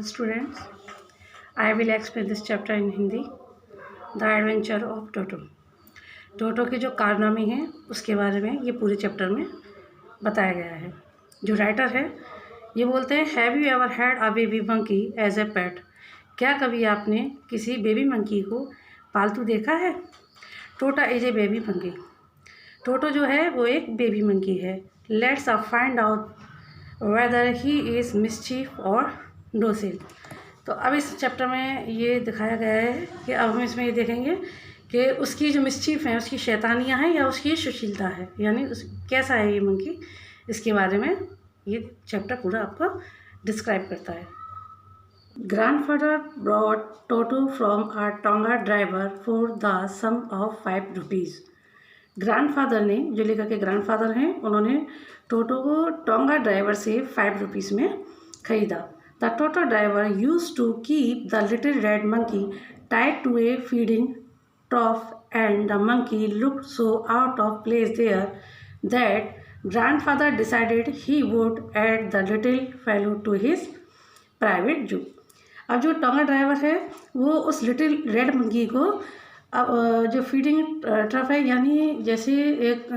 Hello students, I will explain this chapter in Hindi. The Adventure of Toto. टोटो के जो कारनामे हैं उसके बारे में ये पूरे चैप्टर में बताया गया है। जो राइटर है ये बोलते हैं, have you ever had a baby monkey as a pet? क्या कभी आपने किसी बेबी मंकी को पालतू देखा है? टोटा इज ए बेबी मंकी। टोटो जो है वो एक बेबी मंकी है। Let's a find out whether he is mischief और डोसिल। तो अब इस चैप्टर में ये दिखाया गया है कि अब हम इसमें ये देखेंगे कि उसकी जो मिस्चीफ है, उसकी शैतानियाँ हैं या उसकी सुशीलता है, यानी कैसा है ये मंकी, इसके बारे में ये चैप्टर पूरा आपको डिस्क्राइब करता है। Grandfather brought Toto from a tonga driver for the sum of 5 rupees. Grandfather ने, जो लेखक के ग्रैंडफादर हैं, उन्होंने टोटो को टोंगा ड्राइवर से 5 रुपीज़ में खरीदा। The Toto driver used to keep the little red monkey tied to a feeding trough and the monkey looked so out of place there that grandfather decided he would add the little fellow to his private zoo. अब जो tonga driver है वो उस little red monkey को अब जो feeding trough है, यानी जैसे एक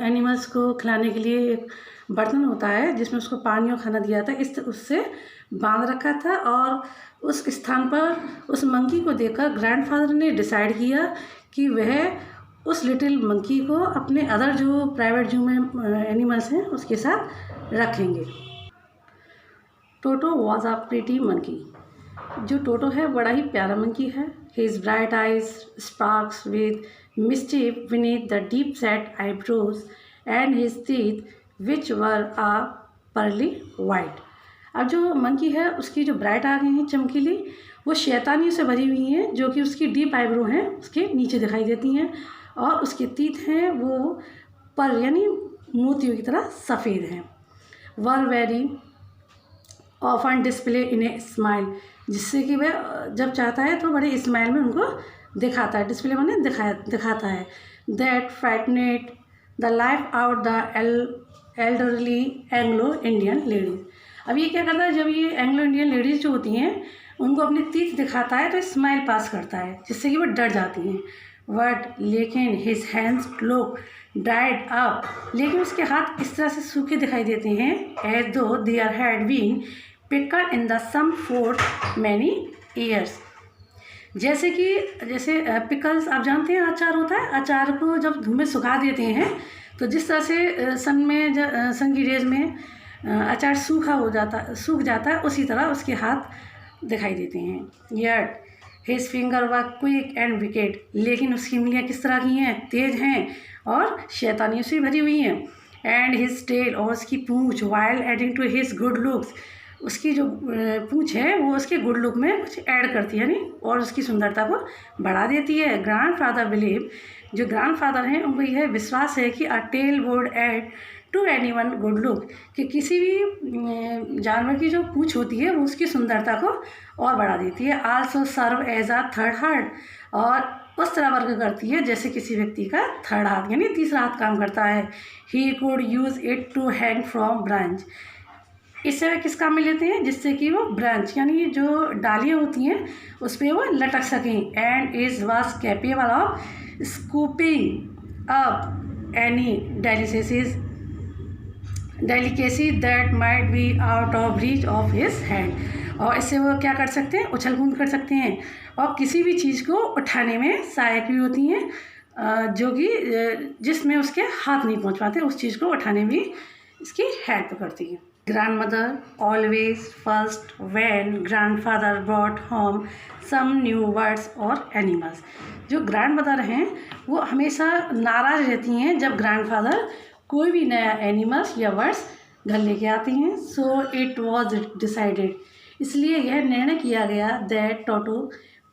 एनिमल्स को खिलाने के लिए एक बर्तन होता है जिसमें उसको पानी और खाना दिया था, इस उससे बांध रखा था। और उस स्थान पर उस मंकी को देखकर ग्रैंडफादर ने डिसाइड किया कि वह उस लिटिल मंकी को अपने अदर जो प्राइवेट जू में एनिमल्स हैं उसके साथ रखेंगे। Toto was a pretty monkey. जो टोटो है बड़ा ही प्यारा मंकी है। His bright eyes sparks with mischief beneath the deep set eyebrows and his teeth which were a pearly white. अब जो मंकी है उसकी जो ब्राइट आँखें हैं चमकीली, वो शैतानियों से भरी हुई हैं, जो कि उसकी डीप आईब्रो हैं उसके नीचे दिखाई देती हैं, और उसके तीत हैं वो पर यानी मोतियों की तरह सफ़ेद हैं। Were very often display in a smile, जिससे कि वह जब चाहता है तो बड़े स्माइल में उनको दिखाता है। डिस्प्ले माने दिखाता है। That frightened the life out the elderly Anglo Indian ladies. अब ये क्या करता है, जब ये एंग्लो इंडियन लेडीज़ जो होती हैं उनको अपनी तीत दिखाता है तो स्माइल पास करता है, जिससे कि वो डर जाती हैं। बट लेकिन his hands look dried up, लेकिन उसके हाथ इस तरह से सूखे दिखाई देते हैं, as though there had been pickled in the sun for many years. जैसे पिकल्स आप जानते हैं अचार होता है, अचार को जब धूप में सुखा देते हैं तो जिस तरह से सन की रेज में अचार सूख जाता है, उसी तरह उसके हाथ दिखाई देते हैं। Yet his finger were quick and wicket, लेकिन उसकी उंगलियां किस तरह की हैं, तेज हैं और शैतानियों से भरी हुई हैं। एंड हिज टेल, और उसकी पूँछ, while adding to his good looks, उसकी जो पूँछ है वो उसके गुड लुक में कुछ ऐड करती है, यानी और उसकी सुंदरता को बढ़ा देती है। ग्रैंडफादर बिलीव, जो ग्रैंडफादर हैं उनको यह विश्वास है कि a tail would add to anyone good look, कि किसी भी जानवर की जो पूँछ होती है वो उसकी सुंदरता को और बढ़ा देती है। Also serve as a third heart, और उस तरह वर्क करती है जैसे किसी व्यक्ति का थर्ड हाथ यानी तीसरा हाथ काम करता है। He could use it to hang from branch, इससे वे किस काम में लेते हैं, जिससे कि वो ब्रांच यानी जो डालियाँ होती हैं उस पर वो लटक सकें। And is was capable of scooping up any delicacy that might be out of reach of his hand, और इससे वो क्या कर सकते हैं, उछल कूद कर सकते हैं और किसी भी चीज़ को उठाने में सहायक भी होती हैं, जो कि जिसमें उसके हाथ नहीं पहुंच पाते, उस चीज़ को उठाने में भी इसकी हेल्प करती है। Grandmother always first when grandfather brought home some new words और एनिमल्स। जो ग्रैंडमदर हैं वो हमेशा नाराज़ रहती हैं जब ग्रैंडफादर कोई भी नया एनिमल्स या वर्ड्स घर लेके आते हैं। सो इट वॉज डिसाइडेड, इसलिए यह निर्णय किया गया that Toto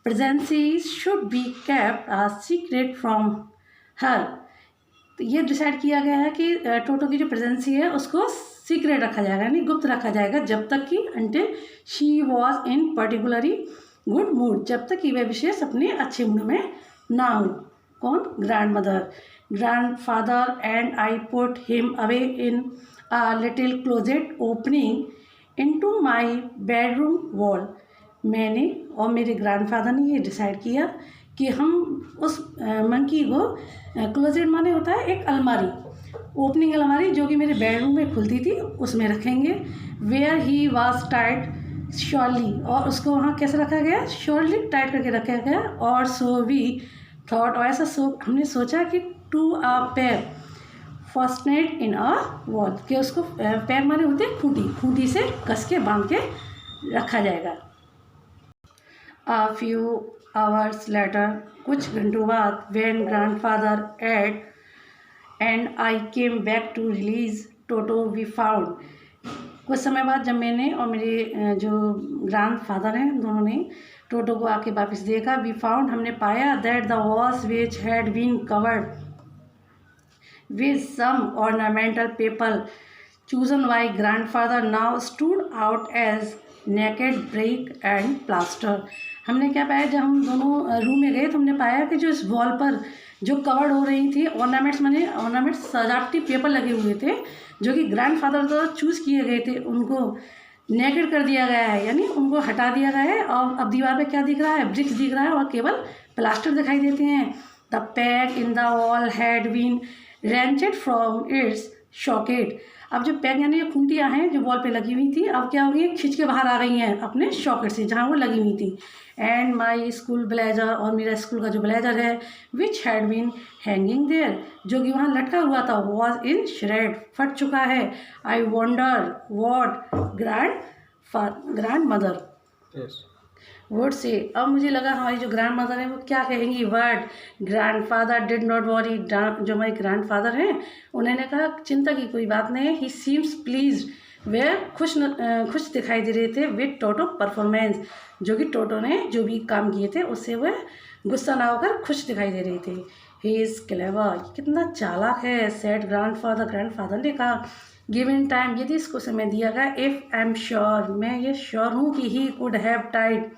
presence should be kept a secret from her. तो ये डिसाइड किया गया है कि टोटो की जो प्रेजेंसी है उसको सीक्रेट रखा जाएगा, यानी गुप्त रखा जाएगा, जब तक कि until she was in particularly good mood, जब तक कि वह विशेष अपने अच्छे मूड में ना हो। कौन? Grandmother. Grandfather and I put him away in a little closet opening into my bedroom wall. मैंने और मेरे ग्रैंडफादर ने ये डिसाइड किया कि हम उस मंकी को क्लोजेट माने होता है एक अलमारी, ओपनिंग अलमारी जो कि मेरे बेडरूम में खुलती थी, उसमें रखेंगे। Where he was tight surely, और उसको वहाँ कैसे रखा गया, श्योरली टाइट करके रखा गया। और सो वी थॉट, और ऐसा हमने सोचा कि टू अ पैर फॉस्टनेट इन अ वॉल, कि उसको पैर माने होते हैं खूंटी, खूंटी से कस के बांध के रखा जाएगा। A few hours later, कुछ घंटों बाद, when grandfather ate and I came back to release Toto, we found, कुछ समय बाद जब मैंने और मेरे जो ग्रैंडफादर हैं दोनों ने टोटो को आके वापस देखा, we found, हमने पाया, that the walls which had been covered with some ornamental paper chosen by grandfather now stood out as naked brick and plaster। हमने क्या पाया, जब हम दोनों रूम में गए तो हमने पाया कि जो इस वॉल पर जो कवर्ड हो रही थी ऑर्नामेंट्स, माने ऑर्नामेंट्स सजावटी पेपर लगे हुए थे जो कि ग्रैंडफादर द्वारा चूज़ किए गए थे, उनको नेकेड कर दिया गया है, यानी उनको हटा दिया गया है। और अब दीवार पे क्या दिख रहा है, ब्रिक्स दिख रहा है और केवल प्लास्टर दिखाई देते हैं। The peg in the wall had been wrenched from its socket. अब जो पैक यानी ये खूंटियाँ हैं जो वॉल पे लगी हुई थी, अब क्या हो गई, खींच के बाहर आ गई हैं अपने शॉकेट से जहाँ वो लगी हुई थी। एंड माई स्कूल ब्लेजर, और मेरा स्कूल का जो ब्लेजर है, which had been hanging there, जो कि वहाँ लटका हुआ था, वॉज इन श्रेड, फट चुका है। I wonder what grandmother would say, अब मुझे लगा हमारी जो ग्रैंड मदर है वो क्या कहेंगी। Word grandfather did not worry, जो हमारे ग्रैंडफादर हैं उन्होंने कहा चिंता की कोई बात नहीं है। ही सीम्स प्लीज, वे खुश दिखाई दे रहे थे विद टोटो परफॉर्मेंस, जो कि टोटो ने जो भी काम किए थे उससे वह गुस्सा ना होकर खुश दिखाई दे रहे थे। ही इज़ क्लेवर, कितना चालाक है। सेड ग्रैंडफादर ने कहा। गिवन टाइम, यदि इसको समय दिया गया। इफ़ आई एम श्योर, मैं ये श्योर हूँ कि he could have tied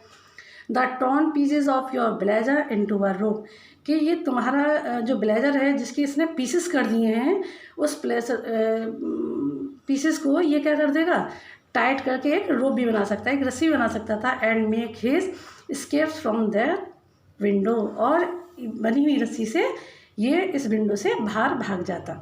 the torn pieces of your blazer into a rope, कि ये तुम्हारा जो ब्लेजर है जिसके इसने पीसेस कर दिए हैं, उस पीसेस को ये क्या कर देगा, टाइट करके एक रोप भी बना सकता है, एक रस्सी बना सकता था। And make his scapes from the window, और बनी हुई रस्सी से ये इस विंडो से बाहर भाग जाता।